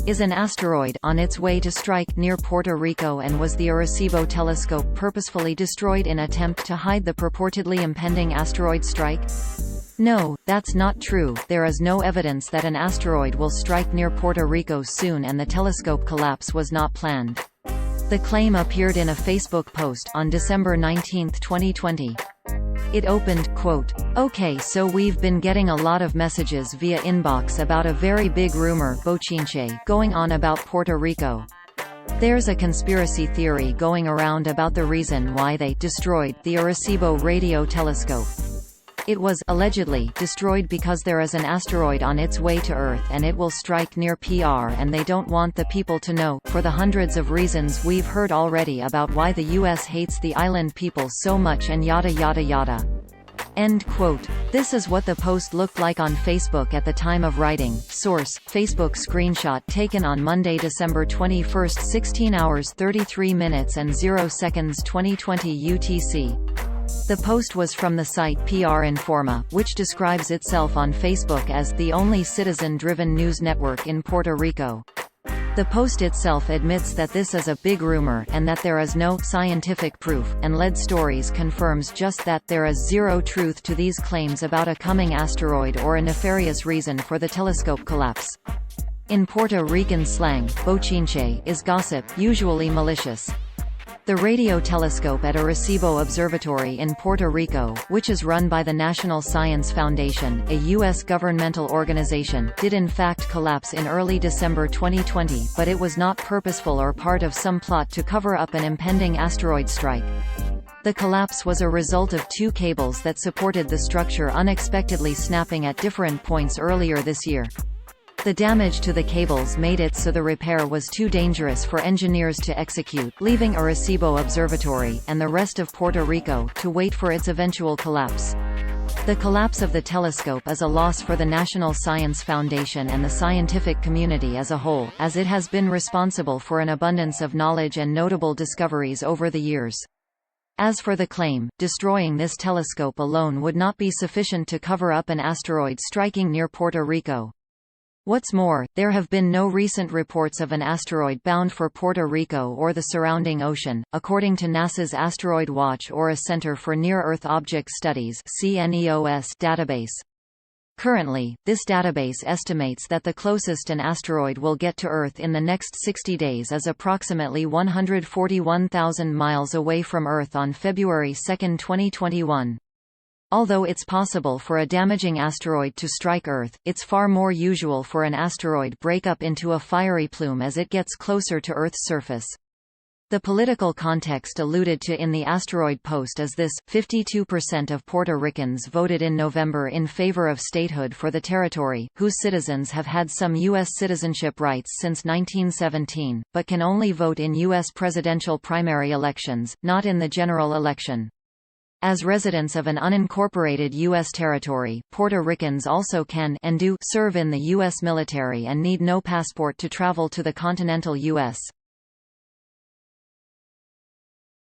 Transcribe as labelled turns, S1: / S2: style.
S1: is an asteroid on its way to strike near Puerto Rico, and was the Arecibo Telescope purposefully destroyed in attempt to hide the purportedly impending asteroid strike? No, that's not true. There is no evidence that an asteroid will strike near Puerto Rico soon, and the telescope collapse was not planned. The claim appeared in a Facebook post on December 19, 2020. It opened, quote, "Okay, so we've been getting a lot of messages via inbox about a very big rumor bochinche going on about Puerto Rico. There's a conspiracy theory going around about the reason why they destroyed the Arecibo radio telescope. It was allegedly destroyed because there is an asteroid on its way to Earth and it will strike near PR, and they don't want the people to know, for the hundreds of reasons we've heard already about why the US hates the island people so much, and yada yada yada." End quote. This is what the post looked like on Facebook at the time of writing. Source: Facebook screenshot taken on Monday, December 21, 16 hours 33 minutes and 0 seconds 2020 UTC. The post was from the site PR Informa, which describes itself on Facebook as the only citizen-driven news network in Puerto Rico. The post itself admits that this is a big rumor, and that there is no scientific proof, and Lead Stories confirms just that there is zero truth to these claims about a coming asteroid or a nefarious reason for the telescope collapse. In Puerto Rican slang, bochinche is gossip, usually malicious. The radio telescope at Arecibo Observatory in Puerto Rico, which is run by the National Science Foundation, a U.S. governmental organization, did in fact collapse in early December 2020, but it was not purposeful or part of some plot to cover up an impending asteroid strike. The collapse was a result of two cables that supported the structure unexpectedly snapping at different points earlier this year. The damage to the cables made it so the repair was too dangerous for engineers to execute, leaving Arecibo Observatory, and the rest of Puerto Rico, to wait for its eventual collapse. The collapse of the telescope is a loss for the National Science Foundation and the scientific community as a whole, as it has been responsible for an abundance of knowledge and notable discoveries over the years. As for the claim, destroying this telescope alone would not be sufficient to cover up an asteroid striking near Puerto Rico. What's more, there have been no recent reports of an asteroid bound for Puerto Rico or the surrounding ocean, according to NASA's Asteroid Watch or a Center for Near-Earth Object Studies (CNEOS) database. Currently, this database estimates that the closest an asteroid will get to Earth in the next 60 days is approximately 141,000 miles away from Earth on February 2, 2021. Although it's possible for a damaging asteroid to strike Earth, it's far more usual for an asteroid break up into a fiery plume as it gets closer to Earth's surface. The political context alluded to in the asteroid post is this: 52% of Puerto Ricans voted in November in favor of statehood for the territory, whose citizens have had some U.S. citizenship rights since 1917, but can only vote in U.S. presidential primary elections, not in the general election. As residents of an unincorporated U.S. territory, Puerto Ricans also can and do serve in the U.S. military and need no passport to travel to the continental U.S.